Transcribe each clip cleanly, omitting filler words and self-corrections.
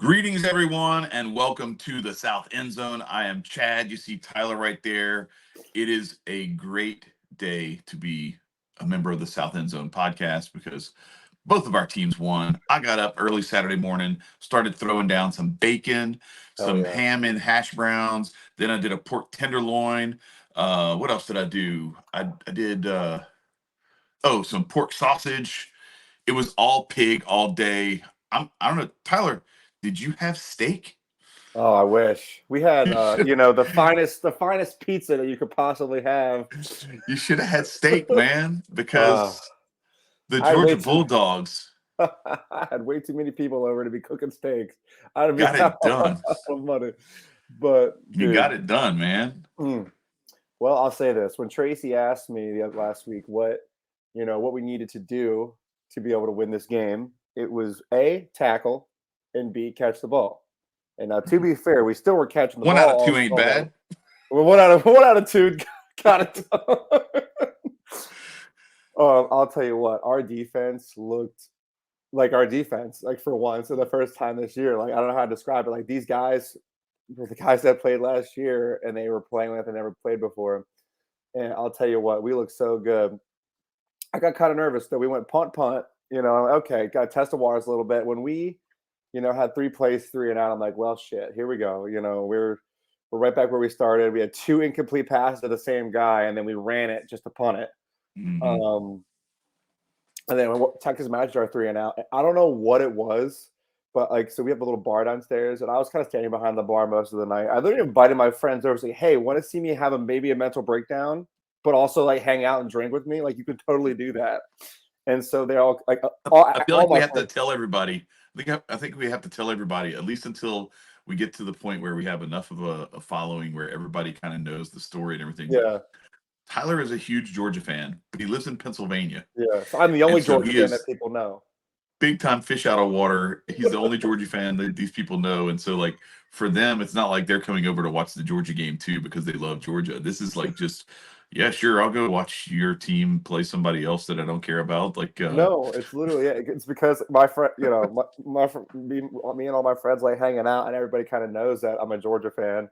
Greetings, everyone, and welcome to the South End Zone. I am Chad. You see Tyler right there. It is a great day to be a member of the South End Zone podcast because both of our teams won. I got up early Saturday morning, started throwing down some bacon, Oh some yeah. ham and hash browns. Then I did a pork tenderloin. What else did I do? I did some pork sausage. It was all pig all day. I don't know, Tyler. Did you have steak? Oh, I wish we had You should the finest pizza that you could possibly have. you should have had steak, man, Uh, because the I had way Georgia too Bulldogs I had way too many people over to be cooking steaks. I'd be got out it done. of money. But You got dude, it done, man. mm, well, I'll say this: when Tracy asked me last week what we needed to do to be able to win this game, it was A, tackle, and B, catch the ball. And now, to be fair, we still were catching the One out ball of two ain't all day. bad. Well, one out of two got it done. I'll tell you what, our defense looked like our defense, like for once, for the first time this year. Like I don't know how to describe it. Like these guys were the guys that played last year, and they were playing like they never played before. And I'll tell you what, we look so good. I got kind of nervous though. We went punt. Okay, got to test the waters a little bit. When we, had three plays, three and out, I'm like, well, shit, here we go. We're right back where we started. We had two incomplete passes to the same guy, and then we ran it just to punt it. Hmm. Um, and then when Texas matched our three and out. I don't know what it was, but so we have a little bar downstairs, and I was kind of standing behind the bar most of the night. I literally invited my friends over, say, "Hey, want to see me have maybe a mental breakdown, but also like hang out and drink with me? Like you could totally do that." And so they're all like, I feel all like we my have to friends. tell everybody. I think we have to tell everybody at least until we get to the point where we have enough of a following where everybody kind of knows the story and everything. But Yeah, Tyler is a huge Georgia fan, but he lives in Pennsylvania, yeah. So I'm the and only so Georgia he fan that is people know. big time fish out of water. He's the only Georgia fan that these people know, and so like for them, it's not like they're coming over to watch the Georgia game too because they love Georgia. This is like just, yeah, sure, I'll go watch your team play somebody else that I don't care about. Like, No, it's literally it's because my friend, me and all my friends like hanging out, and everybody kind of knows that I'm a Georgia fan.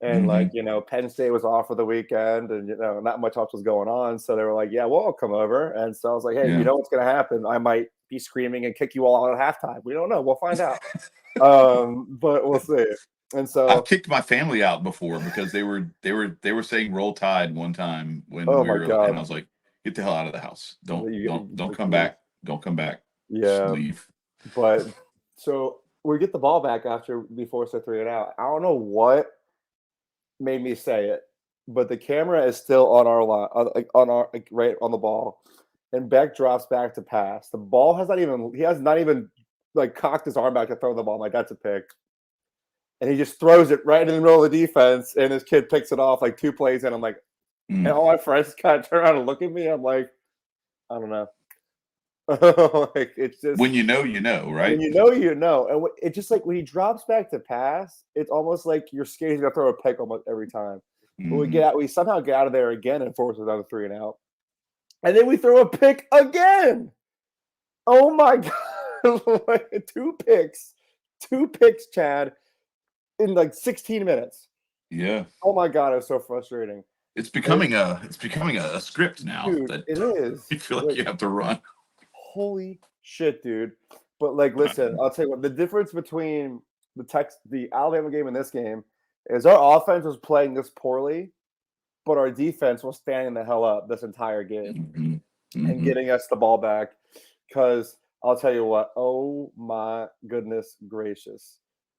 And mhm, Penn State was off for the weekend, and not much else was going on, so they were like, "Yeah, well, I'll come over." And so I was like, "Hey, you yeah. know what's going to happen? I might be screaming and kick you all out at halftime. We don't know. We'll find out, but we'll see." And I've so, kicked my family out before because they were saying roll tide one time when oh we my were, and I god, was like, get the hell out of the house. Don't like, come leave. back. Don't come back. Just Yeah, leave. but so we get the ball back after we force a three and out. I don't know what made me say it, but the camera is still on our line, on our right on the ball, and Beck drops back to pass. The ball has not even he has not even like cocked his arm back to throw the ball. I'm like, that's a pick, and he just throws it right in the middle of the defense, and his kid picks it off like two plays, and I'm like, and Mm. all my friends kind of turn around and look at me. I'm like, I don't know, like it's just When you know, when right? you know, and it just like when he drops back to pass, it's almost like you're scared he's gonna throw a pick almost every time. But Hmm. we somehow get out of there again and force another three and out, and then we throw a pick again. Oh my god, like, two picks, Chad, in like 16 minutes. Yeah. Oh my god, it was so frustrating. And It's becoming a script now dude, that it is you feel like like you have to run. holy shit, dude. But like, listen, I'll tell you what, the difference between the Alabama game and this game is our offense was playing this poorly, but our defense was standing the hell up this entire game Hmm. and Hmm. getting us the ball back. Because I'll tell you what, oh my goodness gracious.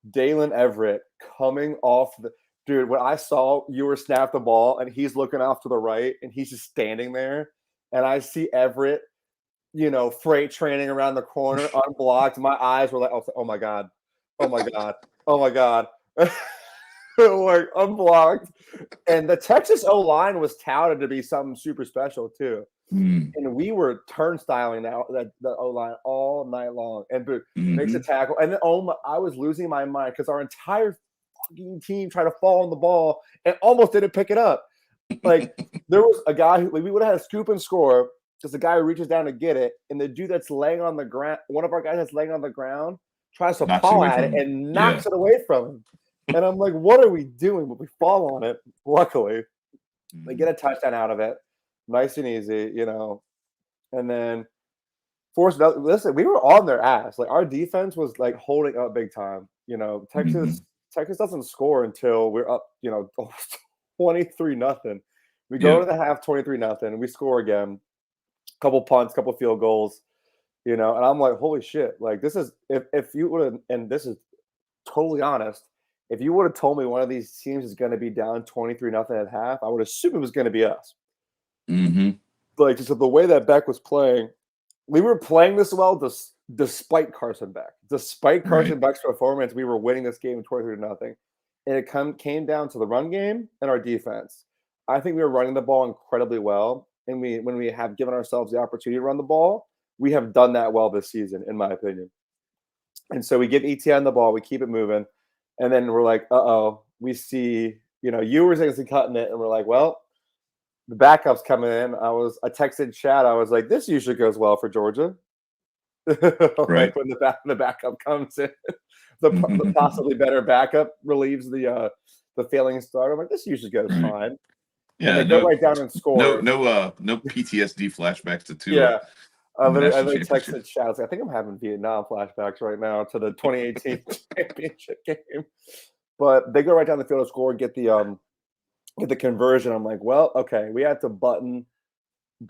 Dalen Everett coming off the dude, when I saw you were snap the ball and he's looking off to the right and he's just standing there, and I see Everett, freight training around the corner, unblocked. My eyes were like, oh my God. Oh my God. Oh my God. Like unblocked. And the Texas O line was touted to be something super special too. Hmm. And we were turnstiling the O line all night long. And boot makes a Hmm. tackle. And then I was losing my mind because our entire fucking team tried to fall on the ball and almost didn't pick it up. Like there was a guy who like, we would have had a scoop and score because the guy who reaches down to get it, and the dude that's laying on the ground, one of our guys that's laying on the ground, tries to Knocks it paw away at from it him. and knocks it away from him. And I'm like, what are we doing? But we fall on it. Luckily, they get a touchdown out of it. Nice and easy, and then forced another. Listen, we were on their ass. Like, our defense was like holding up big time. Texas doesn't score until we're up, almost 23-0. We go into the half 23-0. We score again. Couple punts, couple field goals, and I'm like, holy shit! Like, this is if you would have, and this is totally honest. If you would have told me one of these teams is going to be down 23-0 at half, I would assume it was going to be us. Mm-hmm. Like, just the way that Beck was playing, we were playing this well despite Carson Beck. Despite Carson Beck's performance, we were winning this game 23-0. And it came down to the run game and our defense. I think we were running the ball incredibly well. And when we have given ourselves the opportunity to run the ball, we have done that well this season, in my opinion. And so we give ETN the ball, we keep it moving. And then we're like, we see, Ewers isn't cutting it. And we're like, well, the backup's coming in. I texted Chad. I was like, this usually goes well for Georgia. Like, when the backup comes in, the possibly better backup relieves the failing start. I'm like, this usually goes fine. Yeah, and they go right down and score. No PTSD flashbacks to Tua. Yeah. I literally texted Chad. I was like, I think I'm having Vietnam flashbacks right now to the 2018 championship game. But they go right down the field and score and get the conversion. I'm like, well, okay, we had to button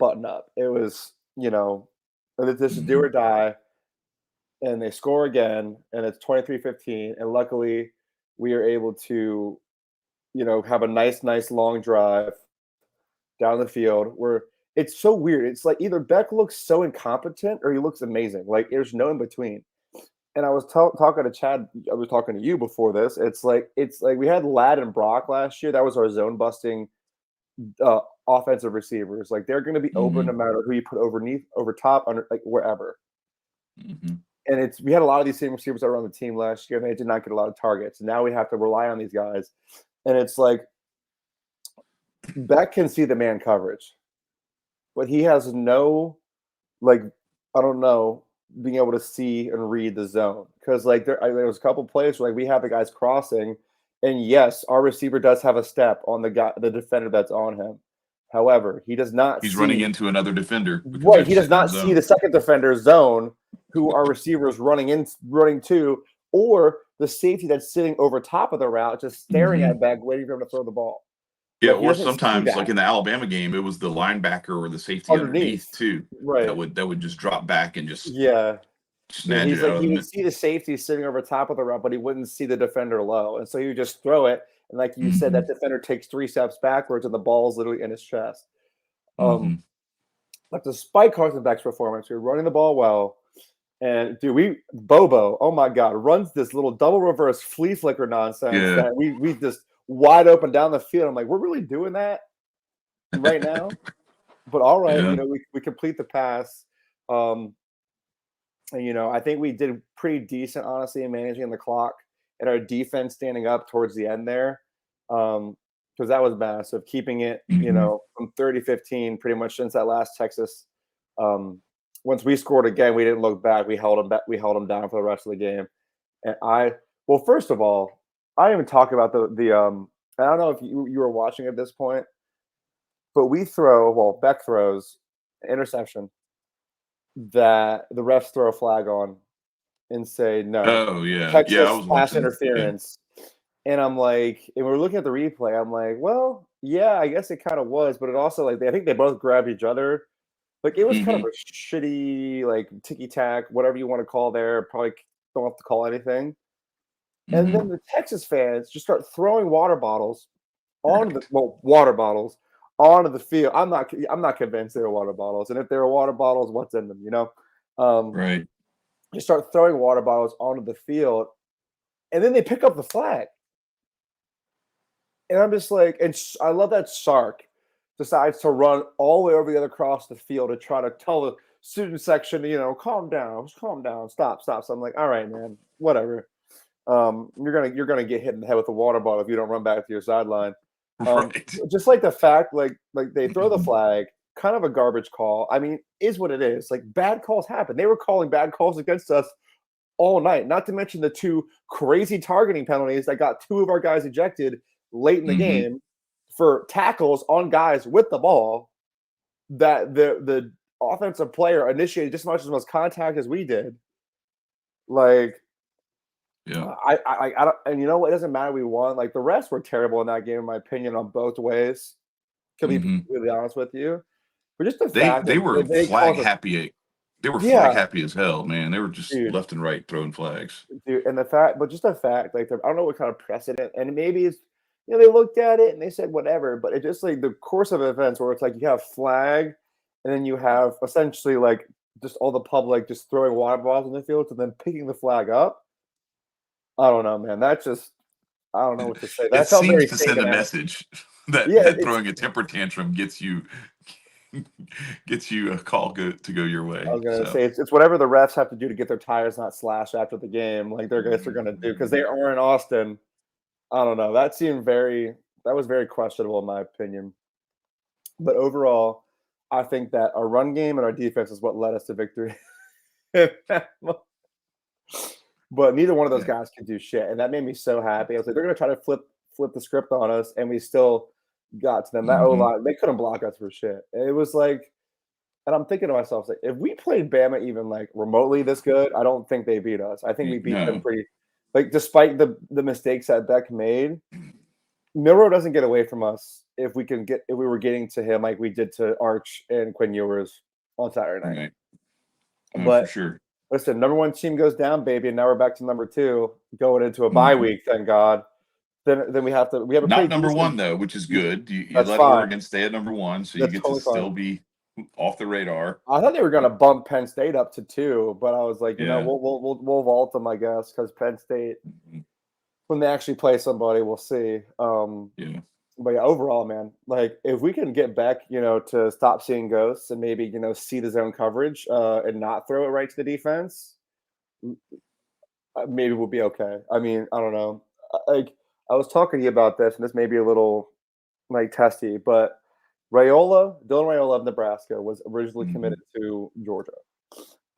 up. It was, this is do or die. And they score again, and it's 23-15. And luckily, we are able to, have a nice long drive down the field where it's so weird. It's like either Beck looks so incompetent or he looks amazing. Like, there's no in between. And I was talking to Chad. I was talking to you before this. It's like we had Ladd and Brock last year. That was our zone busting offensive receivers. Like, they're going to be open no matter who you put over top, under, like, wherever. Mm-hmm. And we had a lot of these same receivers that were on the team last year, and they did not get a lot of targets. Now we have to rely on these guys. And it's like Beck can see the man coverage, but he has no, like, I don't know, being able to see and read the zone. Because, like, there was a couple plays where, like, we have the guys crossing, and yes, our receiver does have a step on the defender that's on him. However, he does not He's running into another defender. Right, he does not see the second defender's zone, who our receivers running to, or the safety that's sitting over top of the route, just staring at Beck, waiting for him to throw the ball. Yeah, like, or sometimes, like in the Alabama game, it was the linebacker or the safety underneath too. Right. That would just drop back and just snatch it out. He would see the safety sitting over top of the route, but he wouldn't see the defender low, and so he would just throw it. And like you said, that defender takes 3 steps backwards, and the ball's literally in his chest. But despite Carson Beck's performance, we were running the ball well. And dude, Bobo, oh my God, runs this little double reverse flea flicker nonsense that we just wide open down the field. I'm like, we're really doing that right now? But all right, we complete the pass. And I think we did pretty decent, honestly, in managing the clock and our defense standing up towards the end there. Because that was massive, keeping it, from 30-15 pretty much since that last Texas. Once we scored again, we didn't look back. We held them back. We held them down for the rest of the game. And first of all, I didn't even talk about the I don't know if you were watching at this point, but Beck throws an interception that the refs throw a flag on and say no. Oh yeah, Texas pass interference. Yeah. And I'm like, and we're looking at the replay. I'm like, well, yeah, I guess it kind of was, but it also, like, I think they both grabbed each other. Like, it was kind of a shitty, like, ticky-tack, whatever you want to call there. Probably don't have to call anything. And then the Texas fans just start throwing water bottles onto the field. I'm not convinced they were water bottles. And if they were water bottles, what's in them, Right. Just start throwing water bottles onto the field. And then they pick up the flag. And I'm just like, and I love that Sark decides to run all the way over the other across the field to try to tell the student section, calm down, stop. So I'm like, all right, man, whatever. You're gonna get hit in the head with a water bottle if you don't run back to your sideline. Right. Just like the fact, like they throw the flag, kind of a garbage call. I mean, is what it is. Like, bad calls happen. They were calling bad calls against us all night. Not to mention the 2 crazy targeting penalties that got 2 of our guys ejected late in the game for tackles on guys with the ball that the offensive player initiated just as much contact as we did. Like, Yeah. I don't, and you know what? It doesn't matter. We won. Like the refs were terrible in that game, in my opinion, on both ways. To be completely honest with you, but just the fact They that were they flag caused us, happy. They were flag yeah, happy as hell, man. They were just dude, left and right throwing flags. dude, and the fact, but just the fact, like I don't know what kind of precedent, and maybe it's they looked at it and they said whatever, but it just like the course of events where it's like you have flag, and then you have essentially like just all the public just throwing water bottles in the field and then picking the flag up. I don't know, man. That just I don't know what to say. It That felt seems very to send a Saban-esque. message that Yeah, it's. throwing a temper tantrum gets you gets you a call to go your I way. was gonna So say it's whatever the refs have to do to get their tires not slashed after the game. Like they're guys are gonna do because they are in Austin. I don't know. That was very questionable in my opinion. But overall, I think that our run game and our defense is what led us to victory. But neither one of those yeah. guys can do shit, and that made me so happy. I was like, they're gonna try to flip the script on us, and we still got to them. That O hmm line, they couldn't block us for shit. It was like, and I'm thinking to myself, like, if we played Bama even like remotely this good, I don't think they beat us. I think we beat them No. pretty, like, despite the mistakes that Beck made. Miro doesn't get away from us if we were getting to him like we did to Arch and Quinn Ewers on Saturday night. Right. No, for But sure. listen, number 1 team goes down, baby, and now we're back to number 2 going into a bye hmm week. Thank God. Then we have a Not pretty number decent. one though, which is good. You That's let fine. Oregon stay at number one, so you That's get to totally fine. still be off the radar. I thought they were gonna bump Penn State up to 2, but I was like, Yeah. we'll vault them, I guess, because Penn State, Mhm. when they actually play somebody, we'll see. Yeah. But yeah, overall, man, like if we can get back, to stop seeing ghosts and maybe see the zone coverage and not throw it right to the defense, maybe we'll be okay. I mean, I don't know. Like I was talking to you about this, and this may be a little like testy, but Dylan Raiola of Nebraska was originally hmm committed to Georgia.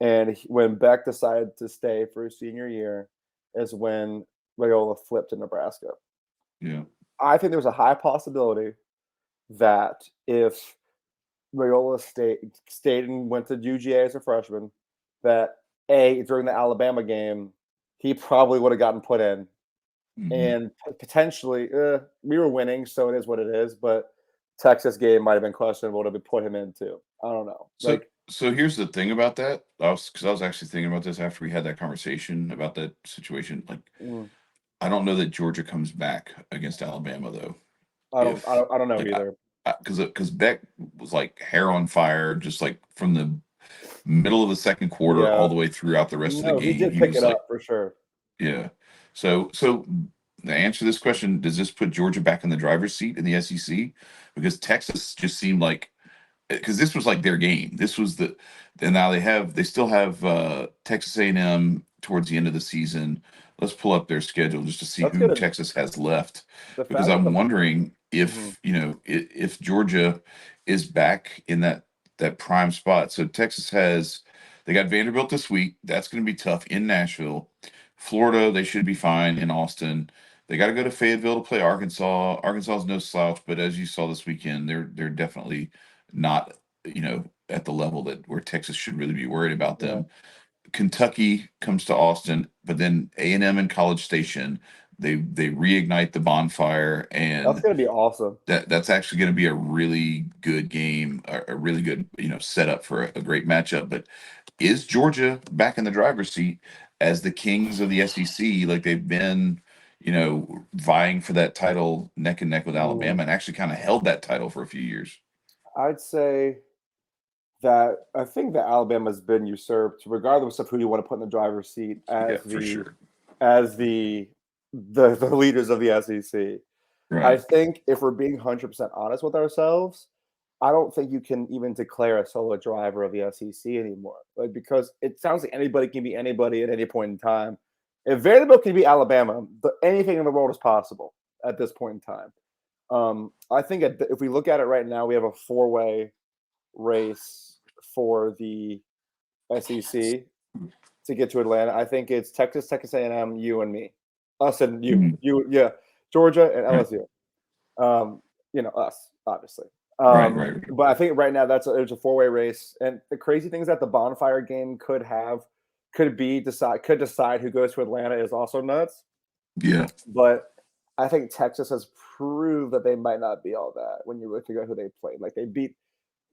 And when Beck decided to stay for his senior year, is when Raiola flipped to Nebraska. Yeah. I think there's a high possibility that if Raiola stayed and went to UGA as a freshman, that during the Alabama game, he probably would have gotten put in, hmm and potentially we were winning, so it is what it is. But Texas game might have been questionable to put him in too. I don't know. So Like, here's the thing about that. I was actually thinking about this after we had that conversation about that situation. Like, mm, I don't know that Georgia comes back against Alabama though. If I don't know like either. because Beck was like hair on fire, just like from the middle of the second quarter all Yeah, the way throughout the rest of the no, he game. did He pick was it like, up for sure. yeah. So the answer to this question, does this put Georgia back in the driver's seat in the SEC? Because Texas just seemed like because this was like their game. This was and now they still have Texas A&M towards the end of the season. Let's pull up their schedule just to see That's who gonna Texas has left the because fact that I'm the wondering mhm. if if Georgia is back in that prime spot. So Texas has they got Vanderbilt this week. That's going to be tough in Nashville. Florida, they should be fine in Austin. They got to go to Fayetteville to play Arkansas. Arkansas is no slouch, but as you saw this weekend, they're definitely not at the level that where Texas should really be worried about Yeah, them. Kentucky comes to Austin, but then A&M and College Station, they reignite the bonfire, that's and gonna be awesome. that's actually going to be a really good game, a really good setup for a great matchup. But is Georgia back in the driver's seat as the kings of the SEC, like they've been, vying for that title neck and neck with Mm, Alabama, and actually kind of held that title for a few years? I'd say that I think that Alabama's been usurped, regardless of who you want to put in the driver's seat Yeah, as for the sure. as the the leaders of the SEC. I Right. think if we're being 100% honest with ourselves, I don't think you can even declare a solo driver of the SEC anymore. Like because it sounds like anybody can be anybody at any point in time. If Vanderbilt can be Alabama, anything in the world is possible at this point in time. I think if we look at it right now, we have a four-way race for the SEC. to get to Atlanta. I think it's Texas, Texas A&M, you and me, us and you, Mhm. yeah, Georgia and Right. LSU. Us obviously. Right. But I think right now it's a 4-way race, and the crazy thing is that the bonfire game could decide who goes to Atlanta is also nuts. Yeah. But I think Texas has proved that they might not be all that when you look at who they played. Like they beat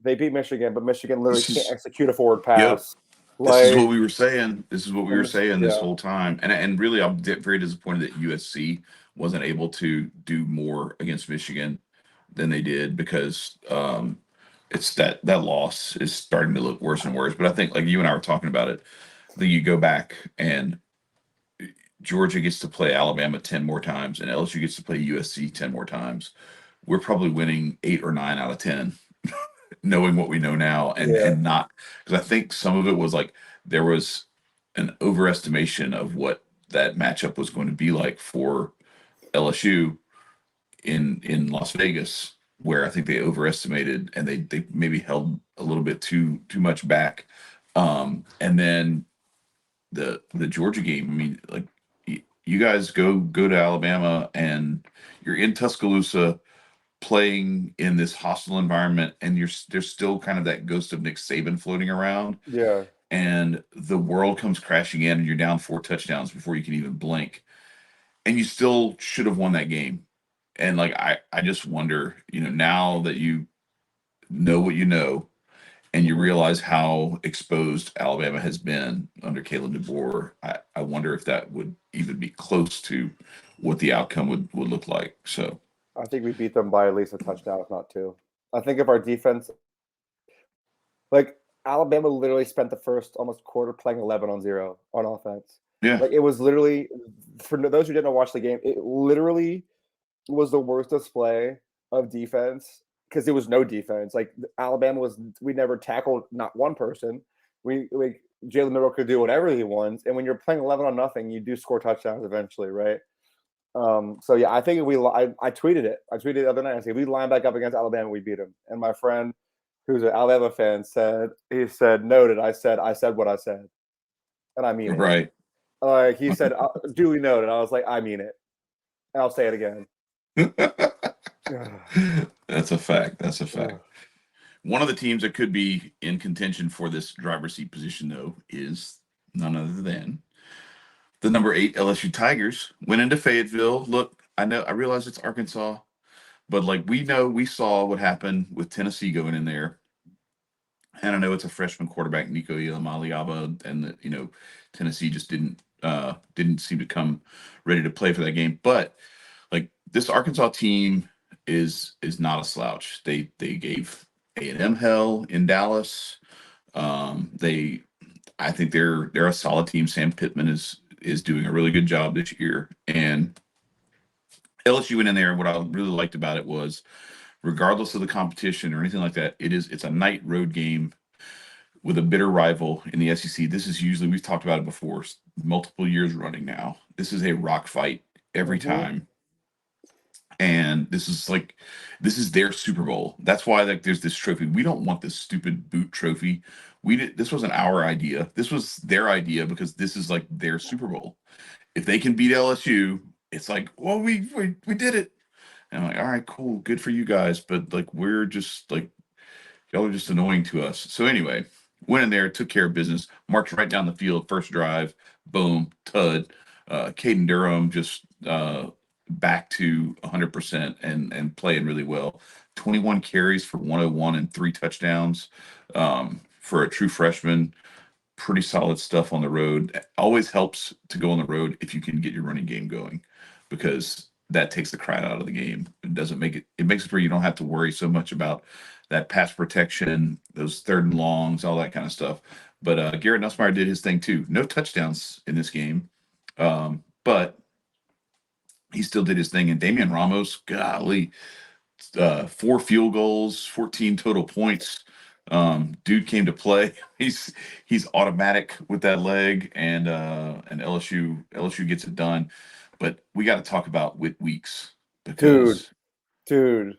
Michigan, but Michigan literally This can't is execute a forward yep. pass. This is Like what we were saying. This is what we were saying this yeah, whole time. And really, I'm very disappointed that USC wasn't able to do more against Michigan than they did because it's that loss is starting to look worse and worse. But I think like you and I were talking about it, that you go back and Georgia gets to play Alabama 10 more times and LSU gets to play USC 10 more times. We're probably winning 8 or 9 out of 10 knowing what we know now yeah, and not because I think some of it was like there was an overestimation of what that matchup was going to be like for LSU in Las Vegas, where I think they overestimated and they maybe held a little bit too much back. And then the Georgia game, I mean, like you guys go to Alabama and you're in Tuscaloosa playing in this hostile environment and there's still kind of that ghost of Nick Saban floating around yeah. and the world comes crashing in and you're down 4 touchdowns before you can even blink and you still should have won that game. And like I just wonder, now that you know what you know and you Mhm. realize how exposed Alabama has been under Kalen DeBoer, I wonder if that would even be close to what the outcome would look like. So I think we beat them by at least a touchdown, if not two. I think if our defense, like Alabama, literally spent the first almost quarter playing 11-0 on offense. yeah, Like it was literally, for those who didn't watch the game, it literally was the worst display of defense because there was no defense. Like Alabama we never tackled not one person. We like Jalen Miller could do whatever he wants, and when you're playing 11-0, you do score touchdowns eventually, right? So yeah, I think if I tweeted it. I tweeted it the other night. I said, if we line back up against Alabama, we beat them. And my friend, who's an Alabama fan, said noted. I said what I said, and I mean it. right. Like he said, duly noted. I was like, I mean it, and I'll say it again. That's a fact. That's a Ugh. fact. One of the teams that could be in contention for this driver's seat position, though, is none other than the number 8 LSU Tigers. Went into Fayetteville. Look, I realize it's Arkansas, but like we saw what happened with Tennessee going in there. And I know it's a freshman quarterback, Nico Iamaleava, and Tennessee just didn't seem to come ready to play for that game. But like this Arkansas team is not a slouch. They gave A&M hell in Dallas. They I think they're a solid team. Sam Pittman is doing a really good job this year. And LSU went in there, and what I really liked about it was regardless of the competition or anything like that, it's a night road game with a bitter rival in the SEC. This is usually, we've talked about it before, multiple years running now. This is a rock fight every Mhm. time. And this is their Super Bowl. That's why like there's this trophy. We don't want this stupid boot trophy. This wasn't our idea. This was their idea because this is like their Super Bowl. If they can beat LSU, it's like, well, we did it. And I'm like, all right, cool, good for you guys. But like we're just like y'all are just annoying to us. So anyway, went in there, took care of business, marched right down the field, first drive, boom, tud. Caden Durham just back to 100% and playing really well. 21 carries for 101 and 3 touchdowns for a true freshman. Pretty solid stuff on the road. Always helps to go on the road if you can get your running game going because that takes the crowd out of the game. It doesn't make it, it makes it where you don't have to worry so much about that pass protection, those third and longs, all that kind of stuff. But Garrett Nussmeier did his thing too. No touchdowns in this game, but he still did his thing. And Damian Ramos, golly, 4 field goals, 14 total points. Dude came to play. He's automatic with that leg, and LSU gets it done. But we got to talk about Whit Weeks Dude, because dude.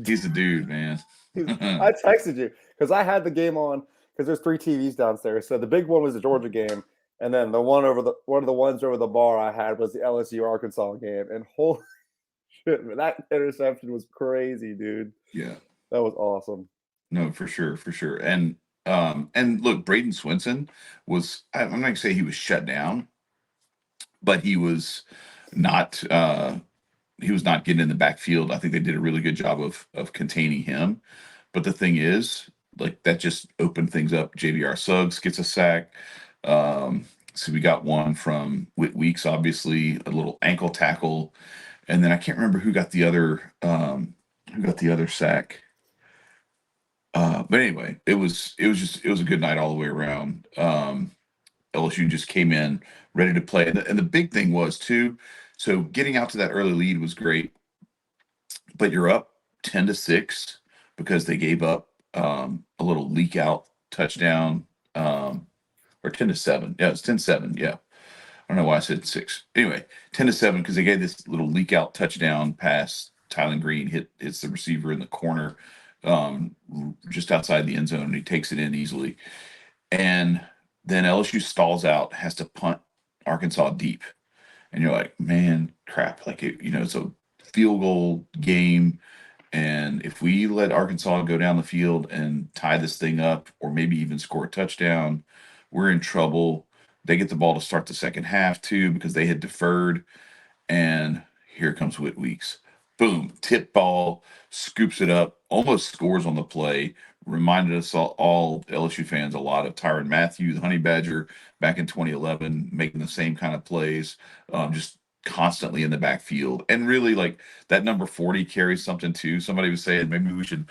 he's the dude, man. I texted you because I had the game on because there's 3 TVs downstairs. So the big one was the Georgia game, And then one of the ones over the bar I had was the LSU Arkansas game, and holy shit, man, that interception was crazy, dude. Yeah. That was awesome. No, for sure, for sure. And look, Braden Swinson I'm not gonna say he was shut down, but not he was not getting in the backfield. I think they did a really good job of containing him. But the thing is, like, that just opened things up. JVR Suggs gets a sack. So we got one from Whit Weeks, obviously, a little ankle tackle. And then I can't remember who got the other sack. But anyway, it was a good night all the way around. LSU just came in ready to play, and the big thing was too. So getting out to that early lead was great, but you're up 10-6 because they gave up a little leak out touchdown, or 10-7. Yeah, it's 10-7. Yeah, I don't know why I said 6. Anyway, 10-7 because they gave this little leak out touchdown pass. Tylen Green hits the receiver in the corner, just outside the end zone, and he takes it in easily. And then LSU stalls out, has to punt Arkansas deep, and you're like, man, crap! Like, it's a field goal game, and if we let Arkansas go down the field and tie this thing up, or maybe even score a touchdown, we're in trouble. They get the ball to start the second half too because they had deferred, and here comes Whit Weeks. Boom, tip ball, scoops it up, almost scores on the play. Reminded us all LSU fans a lot of Tyrann Mathieu, the Honey Badger, back in 2011, making the same kind of plays, just constantly in the backfield. And really, like, that number 40 carries something too. Somebody was saying maybe we should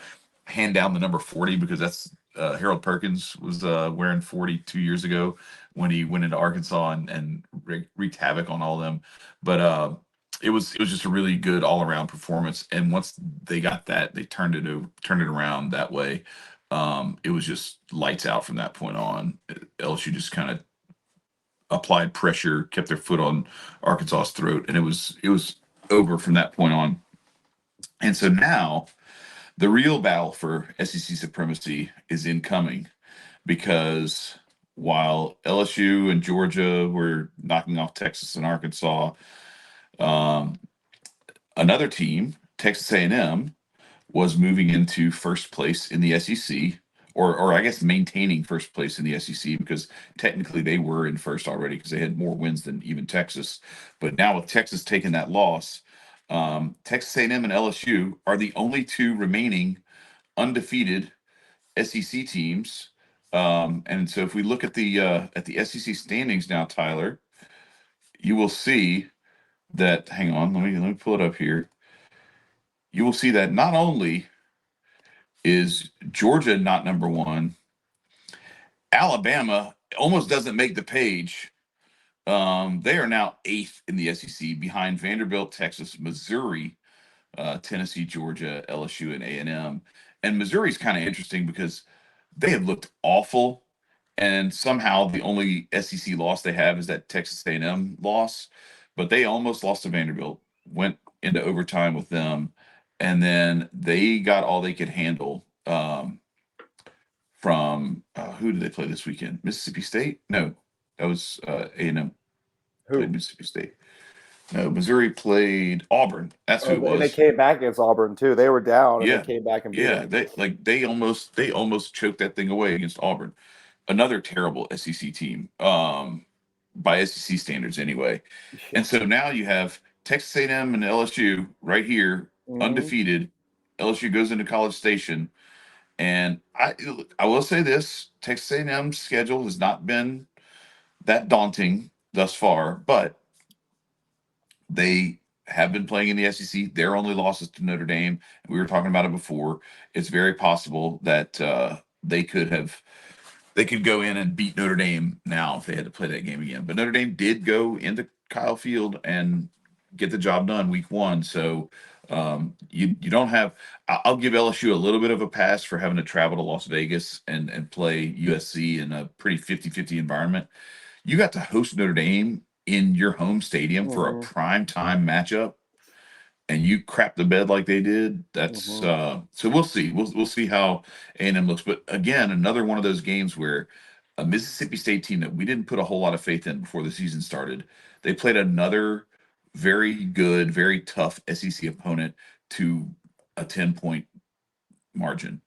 hand down the number 40 because that's Harold Perkins was wearing 40 2 years ago when he went into Arkansas and wreaked havoc on all of them. But it was just a really good all around performance. And once they got that, they turned it around that way. It was just lights out from that point on. LSU just kind of applied pressure, kept their foot on Arkansas's throat, and it was over from that point on. And so now the real battle for SEC supremacy is incoming, because while LSU and Georgia were knocking off Texas and Arkansas, um, another team, Texas A&M, was moving into first place in the SEC, or I guess maintaining first place in the SEC, because technically they were in first already because they had more wins than even Texas. But now with Texas taking that loss, Texas A&M and LSU are the only two remaining undefeated SEC teams. And so if we look at the SEC standings now, Tyler, you will see that. Hang on, let me pull it up here. You will see that not only is Georgia not number one, Alabama almost doesn't make the page. They are now 8th in the SEC behind Vanderbilt, Texas, Missouri, Tennessee, Georgia, LSU, and A&M. And Missouri's kind of interesting because they have looked awful, and somehow the only SEC loss they have is that Texas A&M loss. But they almost lost to Vanderbilt, went into overtime with them, and then they got all they could handle from who did they play this weekend? Mississippi State? No, that was A&M played Mississippi State. No, Missouri played Auburn. That's who it was. And they came back against Auburn too. They were down and Yeah, they came back and beat them. they almost choked that thing away against Auburn. Another terrible SEC team, by SEC standards anyway. And so now you have Texas A&M and LSU right here, undefeated. LSU goes into College Station, and I will say this: Texas A&M's schedule has not been that daunting thus far, but they have been playing in the SEC. Their only losses to Notre Dame. We were talking about it before. It's very possible that they could go in and beat Notre Dame now if they had to play that game again. But Notre Dame did go into Kyle Field and get the job done week 1. So you don't have. I'll give LSU a little bit of a pass for having to travel to Las Vegas and play USC in a pretty 50-50 environment. You got to host Notre Dame in your home stadium for a prime time matchup, and you crap the bed like they did. That's so we'll see. We'll see how A&M looks. But again, another one of those games where a Mississippi State team that we didn't put a whole lot of faith in before the season started. They played another very good, very tough SEC opponent to a 10-point margin.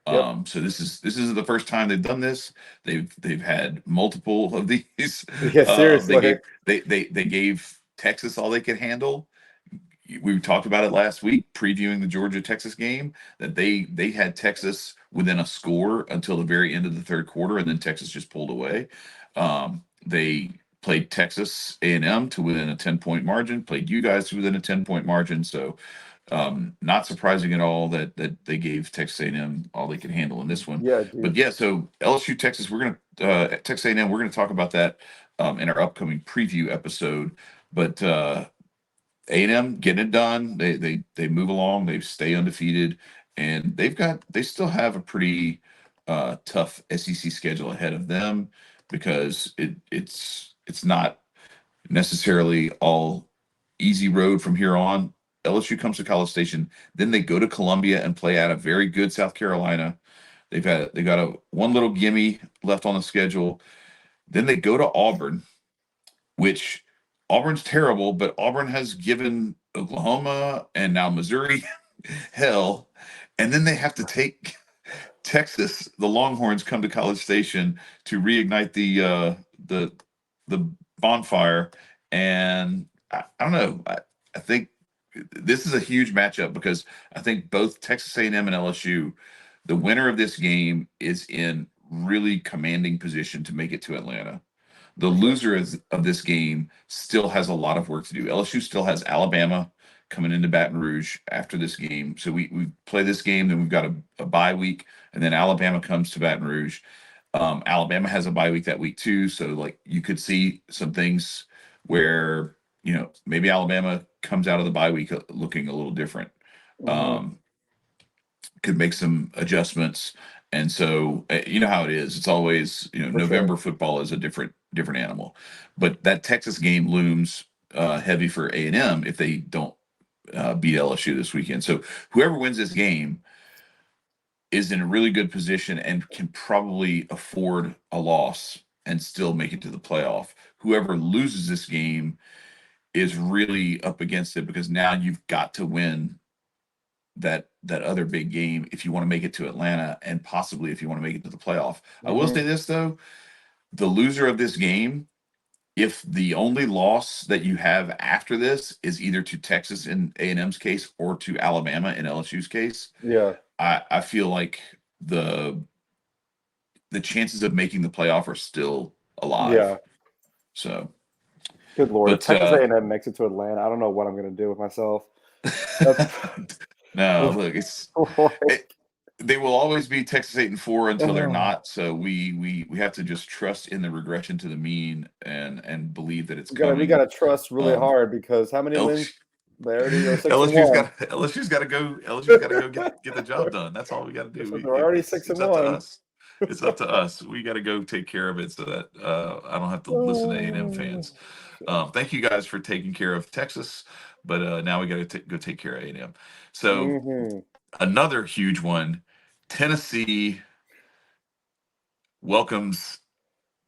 Yep. So this is the first time they've done this. They've had multiple of these. Yeah, seriously. They gave Texas all they could handle. We talked about it last week, previewing the Georgia Texas game, that they had Texas within a score until the very end of the third quarter, and then Texas just pulled away. They played Texas A&M to within a 10-point margin, played you guys to within a 10-point margin. So not surprising at all that they gave Texas A&M all they could handle in this one. Yeah, But dude. yeah, so LSU Texas, we're gonna Texas A&M, we're gonna talk about that in our upcoming preview episode. But A&M getting it done. They move along. They stay undefeated, and they still have a pretty tough SEC schedule ahead of them because it's not necessarily all easy road from here on. LSU comes to College Station, then they go to Columbia and play at a very good South Carolina. They got a one little gimme left on the schedule. Then they go to Auburn, which Auburn's terrible, but Auburn has given Oklahoma and now Missouri hell. And then they have to take Texas. The Longhorns come to College Station to reignite the bonfire. And I don't know. I think this is a huge matchup because I think both Texas A&M and LSU, the winner of this game is in really commanding position to make it to Atlanta. The loser of this game still has a lot of work to do. LSU still has Alabama coming into Baton Rouge after this game. So we play this game, then we've got a bye week, and then Alabama comes to Baton Rouge. Alabama has a bye week that week too. So like you could see some things where, maybe Alabama comes out of the bye week looking a little different. Mm-hmm. Um, could make some adjustments. And so, you know how it is. It's always, For sure. November football is a different animal. But that Texas game looms heavy for A&M if they don't beat LSU this weekend. So whoever wins this game is in a really good position and can probably afford a loss and still make it to the playoff. Whoever loses this game is really up against it because now you've got to win that other big game if you want to make it to Atlanta and possibly if you want to make it to the playoff. I will Mm-hmm. say this though, the loser of this game, if the only loss that you have after this is either to Texas in A&M's case or to Alabama in LSU's case, Yeah. I feel like the chances of making the playoff are still alive. Yeah. So, Good Lord. If but Texas A&M makes it to Atlanta, I don't know what I'm going to do with myself. That's no, look, like, they will always be Texas 8-4 until they're oh, not. So we have to just trust in the regression to the mean and believe that it's we coming. gotta trust really Um, hard because how many wins? LSU, They already are 6-1. LSU's got to go. LSU's got to go get the job done. That's all we got to do. So they're already It's up to 6-1. us. It's up to us. We got to go take care of it so that I don't have to listen to A&M fans. Thank you guys for taking care of Texas, but now we got to go take care of A&M. So Mm-hmm. another huge one, Tennessee welcomes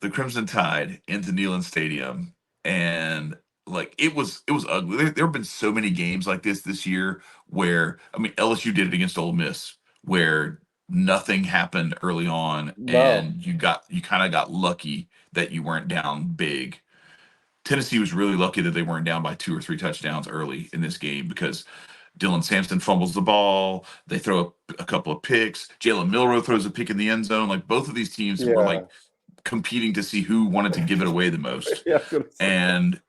the Crimson Tide into Neyland Stadium, and like it was ugly. There have been so many games like this year where LSU did it against Ole Miss where nothing happened early on, No. and you kind of got lucky that you weren't down big. Tennessee was really lucky that they weren't down by 2 or 3 touchdowns early in this game because Dylan Sampson fumbles the ball. They throw a couple of picks. Jalen Milroe throws a pick in the end zone. Like both of these teams were Yeah. like competing to see who wanted to give it away the most. Yeah, I was gonna say. And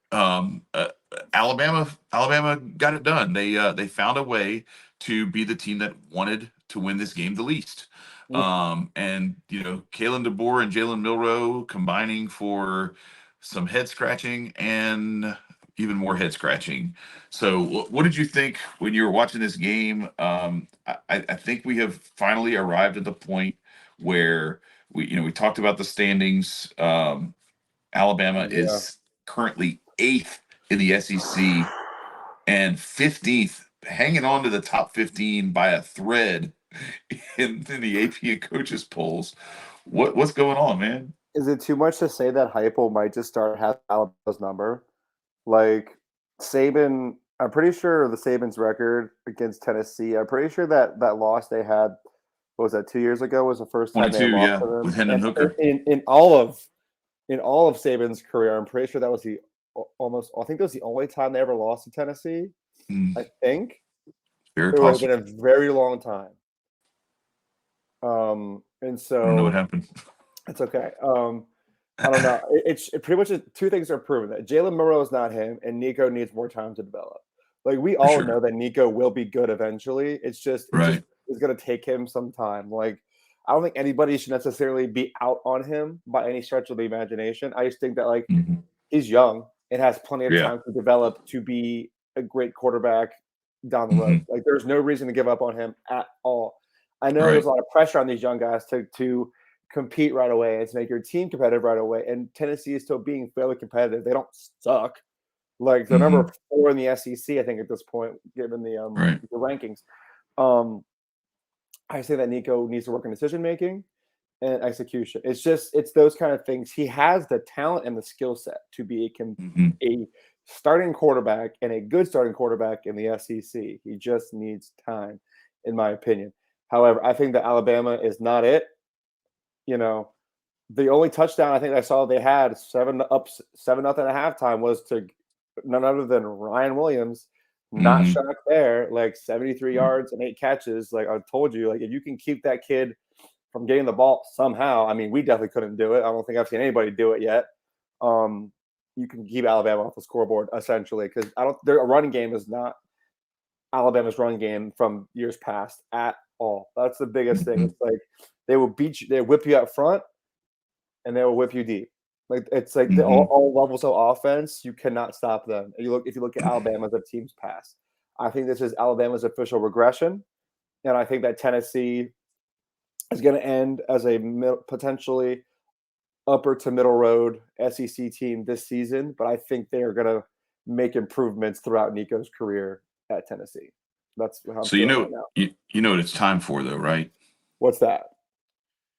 Alabama got it done. They found a way to be the team that wanted to win this game the least. And Kalen DeBoer and Jalen Milroe combining for some head scratching and even more head scratching. So, what did you think when you were watching this game? I think we have finally arrived at the point where we talked about the standings. Alabama Yeah. is currently 8th in the SEC and 15th, hanging on to the top 15 by a thread in the AP and coaches polls. What's going on, man? Is it too much to say that Heupel might just start having Alabama's number? Like Saban, I'm pretty sure the Saban's record against Tennessee. I'm pretty sure that loss they had, what was that, 2 years ago, was the first time they 22, lost yeah, to with them. Hendon And Hooker. in all of Saban's career, I'm pretty sure that was I think that was the only time they ever lost to Tennessee. I think Very it would have possible. been a very long time. And I don't know what so happened. it's okay. I don't know. It's pretty much two things are proven that Jalen Monroe is not him, and Nico needs more time to develop. Like we For all sure. know that Nico will be good eventually. It just Right. is going to take him some time. Like I don't think anybody should necessarily be out on him by any stretch of the imagination. I just think that like Mhm. he's young and has plenty of Yeah. time to develop to be a great quarterback down the road. Mhm. Like there's no reason to give up on him at all. I know there's Right. a lot of pressure on these young guys to compete right away and to make your team competitive right away. And Tennessee is still being fairly competitive. They don't suck. Like they're number Mhm. 4 in the SEC, I think, at this point, given Right. the rankings. I say that Nico needs to work on decision making and execution. It's those kind of things. He has the talent and the skill set to be Mhm. a starting quarterback and a good starting quarterback in the SEC. He just needs time, in my opinion. However, I think that Alabama is not it. You know, the only touchdown I think I saw they had 7-0 at halftime was to none other than Ryan Williams. Not Mhm. shocked there, like 73 yards and 8 catches. Like I told you, like if you can keep that kid from getting the ball somehow, I mean, we definitely couldn't do it. I don't think I've seen anybody do it yet. You can keep Alabama off the scoreboard essentially because their running game is not Alabama's run game from years past at all. That's the biggest thing. Mhm. It's like they will beat you, they whip you up front, and they will whip you deep. Like it's like Mhm. all levels of offense, you cannot stop them. If you look at Alabama as a team's past, I think this is Alabama's official regression, and I think that Tennessee is going to end as a potentially upper to middle road SEC team this season. But I think they are going to make improvements throughout Nico's career at Tennessee. That's how I'm So you feeling right know now. you know what it's time for though, right? What's that?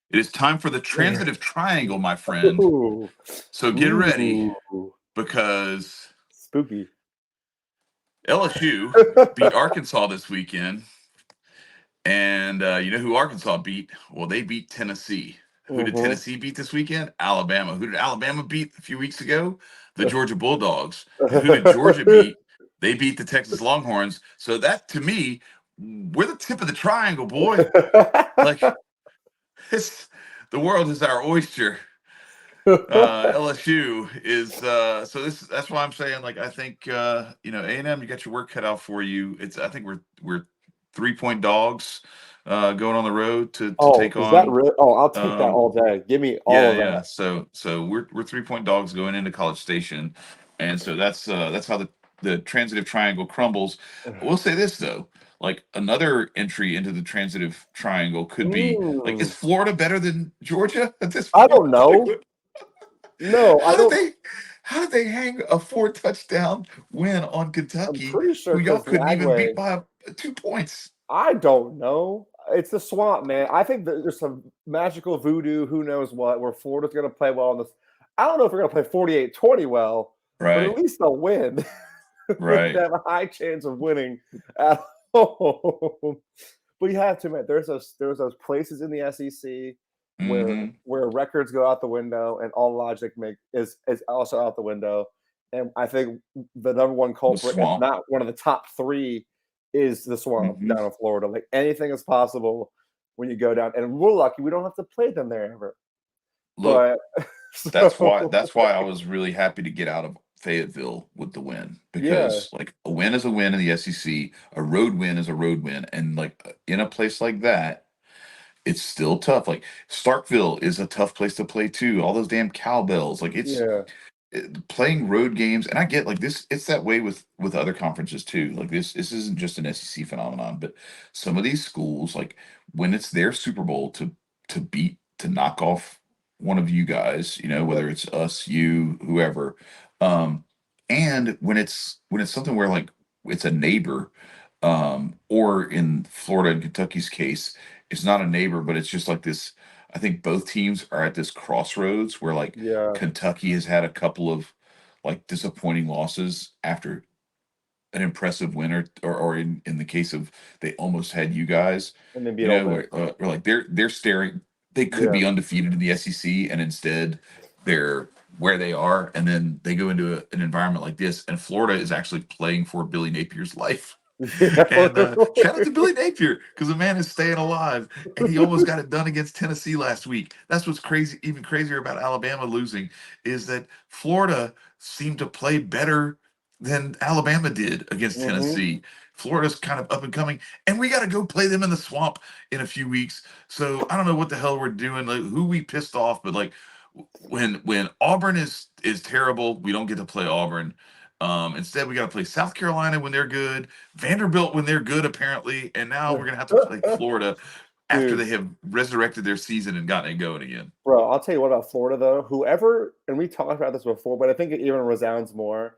It is time for the transitive triangle, my friend. Ooh, So get ready ooh, because spooky. LSU beat Arkansas this weekend. And you know who Arkansas beat? Well, they beat Tennessee. Who did Mm-hmm. Tennessee beat this weekend? Alabama. Who did Alabama beat a few weeks ago? The Georgia Bulldogs. And who did Georgia beat? They beat the Texas Longhorns. So that, to me, we're the tip of the triangle, boy. Like, it's, the world is our oyster. LSU is so that's why I'm saying, like, I think A&M, you got your work cut out for you. I think we're 3-point dogs going on the road to Oh, take is that on real? Oh, I'll take that um all day. Give me all yeah, of yeah. that. So we're 3-point dogs going into College Station, and so that's how the transitive triangle crumbles. I will say this though, like another entry into the transitive triangle could be like, is Mm, Florida better than Georgia at this I point? don't Like, know. No, I how did don't. they how did they hang a 4 touchdown win on I'm Kentucky, pretty sure who y'all because couldn't even beat Lagway. by 2 points? I don't know. It's the swamp, man. I think that there's some magical voodoo, who knows what, where Florida's going to play well in this. I don't know if we're going to play 48-20 well, but at Right, least they'll win. They right. have a high chance of winning at home. But you have to admit, there's those places in the SEC Mm-hmm. where records go out the window and all logic is also out the window. And I think the number one The culprit, if swamp. not one of the top three, is the swamp Mm-hmm. down in Florida. Like anything is possible when you go down. And we're lucky we don't have to play them there ever. Look, But that's why so that's why I was really happy to get out of Fayetteville with the win, yeah, because like a win is a win in the SEC, a road win is a road win, and like in a place like that, it's still tough. Like Starkville is a tough place to play too. All those damn cowbells, like yeah, playing road games. And I get like this, it's that way with other conferences too. Like this isn't just an SEC phenomenon, but some of these schools, like when it's their Super Bowl to knock off one of you guys, yep, whether it's us, you, whoever. um and when it's something where like it's a neighbor, or in Florida and Kentucky's case, it's not a neighbor, but it's just like this. I think both teams are at this crossroads where like Yeah, Kentucky has had a couple of like disappointing losses after an impressive win, or in the case of they almost had you guys, and then beat Ole Miss. where like they're staring, they could Yeah, be undefeated in the SEC, and instead they're where they are, and then they go into an environment like this, and Florida is actually playing for Billy Napier's life. yeah. And shout out to Billy Napier because the man is staying alive, and he almost got it done against Tennessee last week. That's what's crazy. Even crazier about Alabama losing is that Florida seemed to play better than Alabama did against Hmm. Tennessee. Florida's kind of up and coming, and we got to go play them in the swamp in a few weeks. So I don't know what the hell we're doing, like who we pissed off, but like when Auburn is terrible, we don't get to play Auburn. Instead, we got to play South Carolina when they're good, Vanderbilt when they're good, apparently, and now we're gonna have to play Florida after Dude, they have resurrected their season and gotten it going again. bro, I'll tell you what about Florida though. Whoever, and we talked about this before, but I think it even resounds more.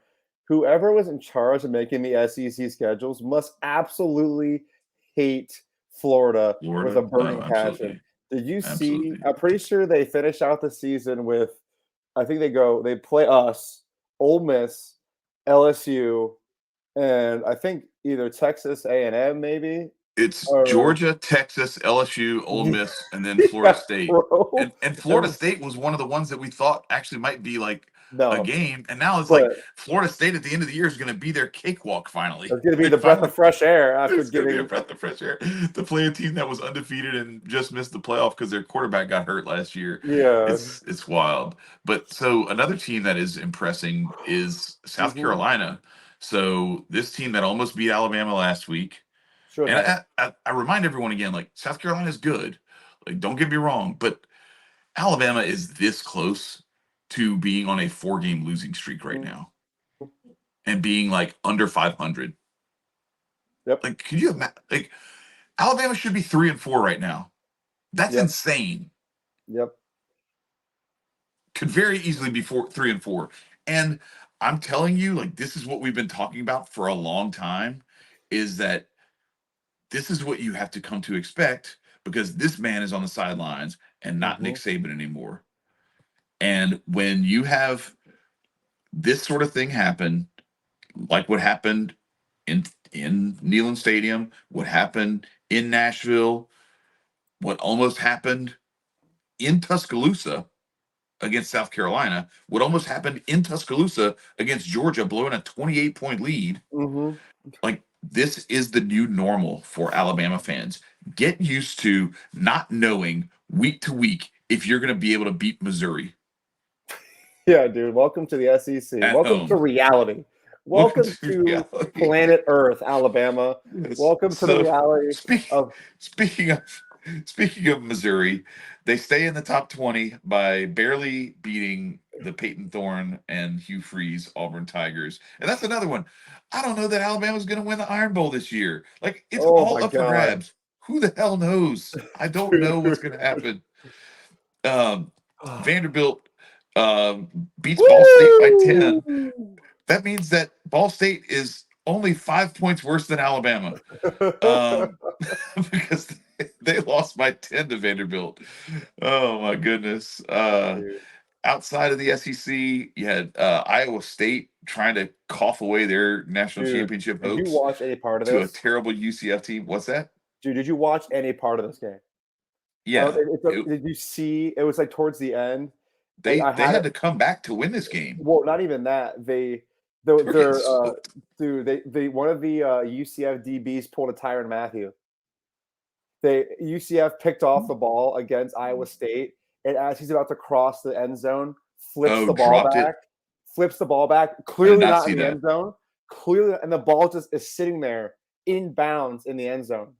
Whoever was in charge of making the SEC schedules must absolutely hate Florida with a Florida? Oh, burning passion. absolutely, Did you see? absolutely. I'm pretty sure they finish out the season with, I think they play us, Ole Miss, LSU, and I think either Texas A&M maybe, It's or Georgia, Texas, LSU, Ole yeah, Miss, and then Florida State. bro. And Florida And State was one of the ones that we thought actually might be like a no, game. And now it's like but Florida State at the end of the year is going to be their cakewalk finally. it's going to be They the breath of finally fresh air after it's going to be a getting. breath of fresh air to play a team that was undefeated and just missed the playoff because their quarterback got hurt last year. Yeah. It's wild. But so another team that is impressing is South Hmm. Carolina. So this team that almost beat Alabama last week, Should and have. I remind everyone again, like South Carolina is good. Like, don't get me wrong, but Alabama is this close to being on a 4-game losing streak right Mhm. now and being like under 500. Yep. Like, could you imagine? Like, Alabama should be 3-4 right now. That's Yep. insane. Yep. Could very easily be 3-4. And I'm telling you, like, this is what we've been talking about for a long time, is that this is what you have to come to expect because this man is on the sidelines and not Nick Hmm. Saban anymore. And when you have this sort of thing happen, like what happened in Neyland Stadium, what happened in Nashville, what almost happened in Tuscaloosa against South Carolina, what almost happened in Tuscaloosa against Georgia, blowing a 28-point lead. Hmm. Like, this is the new normal for Alabama fans. Get used to not knowing week to week if you're going to be able to beat Missouri Yeah, dude. Welcome to the SEC. at Welcome to home. reality. Welcome Welcome to to reality. planet Earth, Alabama. Yes. Welcome to the So, reality speak, of. speaking of speaking of Missouri, they stay in the top 20 by barely beating the Peyton Thorne and Hugh Freeze Auburn Tigers. And that's another one. I don't know that Alabama's going to win the Iron Bowl this year. Like, it's Oh all my up for God, grabs. Who the hell knows? I don't know what's going to dude. happen. Um, Vanderbilt beats Ball State by Woo! 10. That means that Ball State is only 5 points worse than Alabama, um, because they lost by 10 to Vanderbilt. Oh my goodness. Dude, Outside of the SEC, you had Iowa State trying to cough away their national dude, championship did you hopes watch any part of to a this? terrible UCF team. What's that? Dude, did you watch any part of this game? Yeah, Did you see? It was like towards the end. I they had had it. to come back to win this game. Well, not even that. They were getting They're smoked. dude. They one of the UCF DBs pulled a Tyrann Matthew. UCF picked off the ball against Iowa State, and as he's about to cross the end zone, flips Oh, the ball dropped it. back, I did clearly not not see in the that. end zone, clearly, and the ball just is sitting there in bounds in the end zone.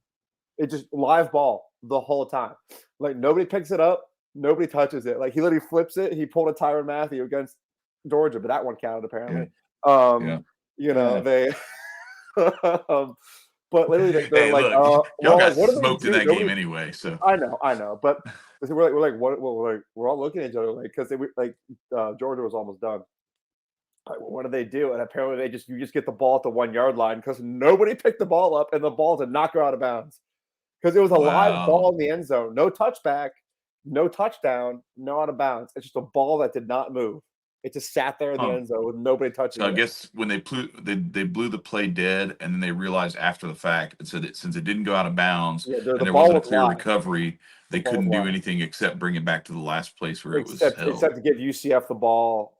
It just live ball the whole time. Like nobody picks it up, nobody touches it. Like he literally flips it. He pulled a Tyrann Matthew against Georgia, but that one counted Yeah, apparently. yeah, You know yeah. they. um, but literally, they're Hey, like, look, y'all well, like, got what do they smoked in do? that game Nobody. anyway. So I know, but we're like, what? Well, we're all looking at each other, like, because they were like, Georgia was almost done. Like, well, what do they do? And apparently, you just get the ball at the 1 yard line because nobody picked the ball up, and the ball did not go out of bounds because it was a live ball wow. in the end zone, no touchback, no touchdown, no out of bounds. It's just a ball that did not move. It just sat there in the Huh. end zone with nobody touching So I it. guess when they blew the play dead, and then they realized after the fact, and so that since it didn't go out of bounds Yeah, and the there ball wasn't a was clear live. recovery, The they ball was couldn't do live. anything except bring it back to the last place where it was Except held. to give UCF the ball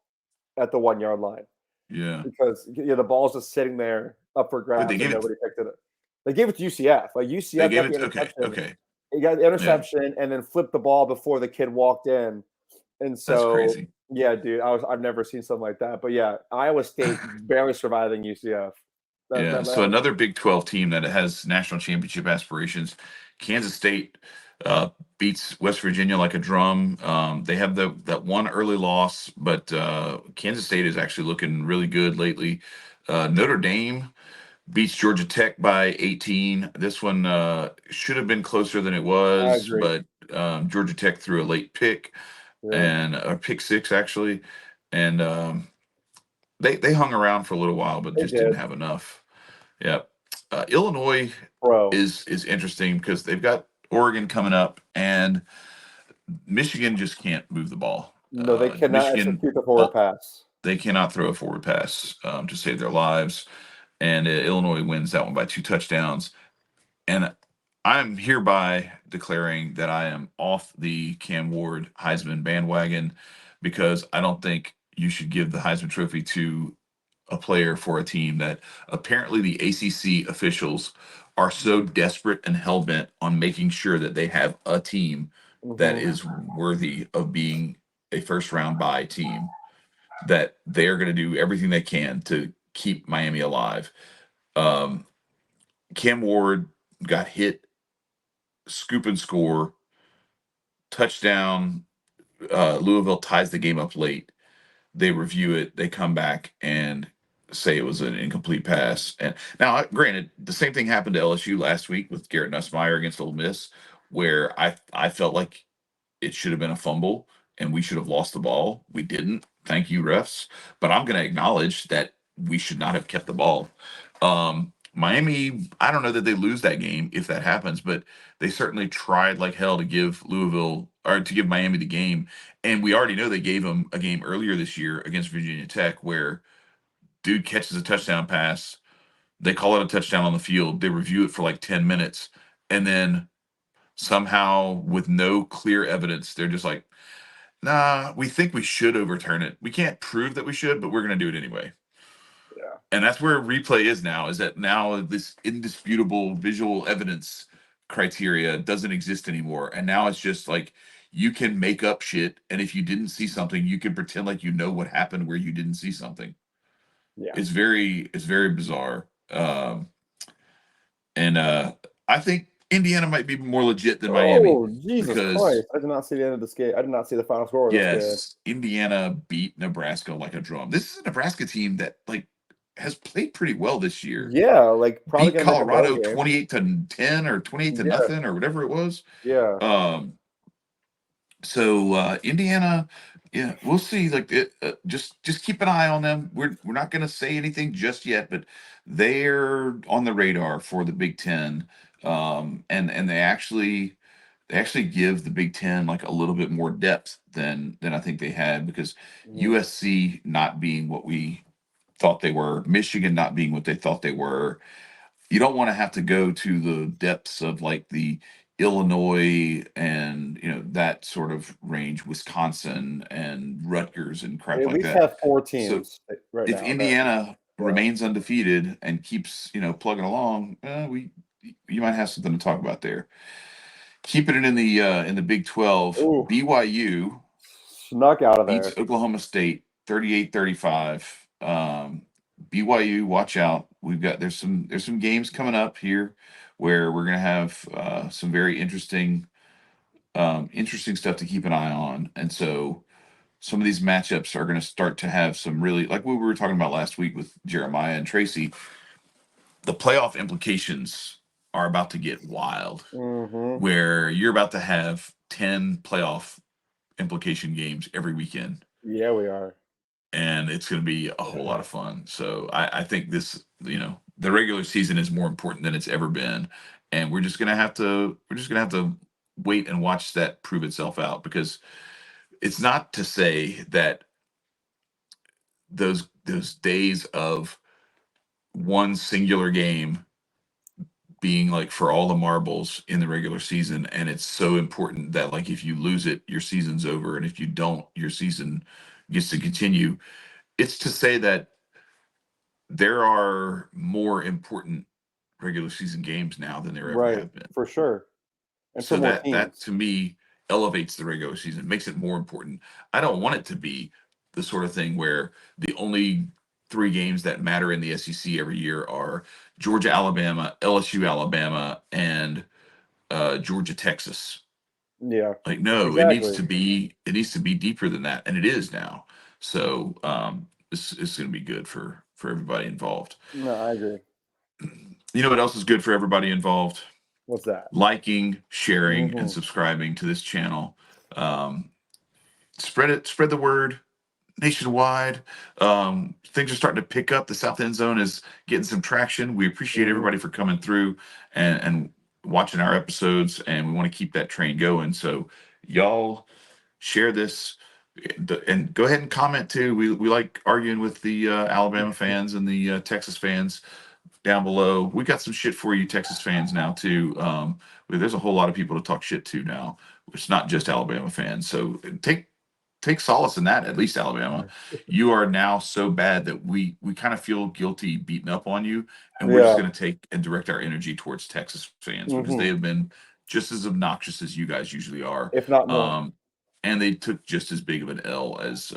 at the 1 yard line Yeah, because the ball's just sitting there up for but they grabs and gave it. nobody picked it up. They gave it to UCF. Like They UCF gave got it. the Okay, interception. okay, He got the yeah, interception and then flipped the ball before the kid walked in. And that's so, crazy. yeah, dude, I've never seen something like that. But yeah, Iowa State barely surviving UCF. Yeah. So That another Big 12 team that has national championship aspirations, Kansas State beats West Virginia like a drum. They have that one early loss, but Kansas State is actually looking really good lately. Notre Dame beats Georgia Tech by 18. This one should have been closer than it I was, agree. but Georgia Tech threw a late pick Yeah, and a pick six actually, and they hung around for a little while, but they just didn't did, have enough. Yeah. Illinois bro. is interesting because they've got Oregon coming up, and Michigan just can't move the ball. No, they cannot Michigan, execute the forward pass. they cannot throw a forward pass to save their lives, and Illinois wins that one by 2 touchdowns. And I'm hereby declaring that I am off the Cam Ward Heisman bandwagon because I don't think you should give the Heisman Trophy to a player for a team that apparently the ACC officials are so desperate and hell bent on making sure that they have a team that Hmm. is worthy of being a first round bye team, that they're going to do everything they can to keep Miami alive. Um, Cam Ward got hit, scoop and score, touchdown. Louisville ties the game up late. They review it, they come back and say it was an incomplete pass. And now, granted, the same thing happened to LSU last week with Garrett Nussmeier against Ole Miss, where I felt like it should have been a fumble and we should have lost the ball. We didn't. Thank you, refs. But I'm going to acknowledge that we should not have kept the ball. Miami, I don't know that they lose that game if that happens, but they certainly tried like hell to give Louisville or to give Miami the game. And we already know they gave them a game earlier this year against Virginia Tech where dude catches a touchdown pass. They call it a touchdown on the field. They review it for like 10 minutes. And then somehow, with no clear evidence, they're just like, nah, we think we should overturn it. We can't prove that we should, but we're going to do it anyway. Yeah, And that's where replay is now, is that now this indisputable visual evidence criteria doesn't exist anymore. And now it's just like you can make up shit. And if you didn't see something, you can pretend like you know what happened where you didn't see something. yeah. It's very bizarre. And I think Indiana might be more legit than Miami Oh, Jesus because Christ! I did not see the end of this game. I did not see the final score of this game. yes, Indiana beat Nebraska like a drum. This is a Nebraska team that like has played pretty well this year. Yeah, like probably Beat gonna make a bowl Colorado game. 28-10 or 28 to Yeah, nothing or whatever it was. yeah. Um, so Indiana, yeah, we'll see. Like just keep an eye on them. We're not going to say anything just yet, but they're on the radar for the Big Ten. And they actually give the Big Ten like a little bit more depth than I think they had because Mhm. USC not being what we thought they were, Michigan not being what they thought they were. You don't want to have to go to the depths of like the Illinois and that sort of range, Wisconsin and Rutgers and They crap at like least that. have four So teams right if now. That Indiana yeah. remains undefeated and keeps plugging along, we you might have something to talk about there. Keeping it in the Big 12, Ooh, BYU snuck out of beats there. Oklahoma State 38-35. BYU, watch out. There's some games coming up here where we're gonna have some very interesting stuff to keep an eye on. And so some of these matchups are going to start to have some really, like what we were talking about last week with Jeremiah and Tracy, the playoff implications are about to get wild, Hmm. where you're about to have 10 playoff implication games every weekend. Yeah, we are. And it's going to be a whole lot of fun. So I think the regular season is more important than it's ever been. And we're just going to have to wait and watch that prove itself out, because it's not to say that those days of one singular game being like for all the marbles in the regular season, and it's so important that like if you lose it, your season's over, and if you don't, your season gets to continue. It's to say that there are more important regular season games now than there ever Right, have been. for sure. And for So more that teams. to me elevates the regular season, makes it more important. I don't want it to be the sort of thing where the only three games that matter in the SEC every year are Georgia, Alabama, LSU, Alabama, and Georgia, Texas. Yeah, Like, no, exactly. it needs to be deeper than that, and it is now. So it's going to be good for everybody involved. No, I agree. You know what else is good for everybody involved? What's that? Liking, sharing, and Mhm. subscribing to this channel. Spread the word nationwide. Things are starting to pick up. The South End Zone is getting some traction. We appreciate Mhm. everybody for coming through and watching our episodes, and we want to keep that train going. So y'all share this and go ahead and comment too. We like arguing with the Alabama fans and the Texas fans down below. We got some shit for you Texas fans now too. There's a whole lot of people to talk shit to now. It's not just Alabama fans. So take solace in that. At least Alabama, you are now so bad that we kind of feel guilty beating up on you, and we're just Yeah. going to take and direct our energy towards Texas fans because they Mhm. have been just as obnoxious as you guys usually are. If not more. And they took just as big of an L as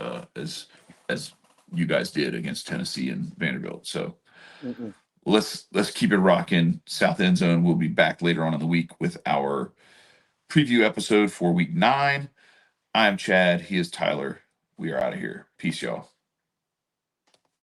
you guys did against Tennessee and Vanderbilt. So Mm-mm. let's keep it rocking. South End Zone will be back later on in the week with our preview episode for week 9. I'm Chad. He is Tyler. We are out of here. Peace, y'all.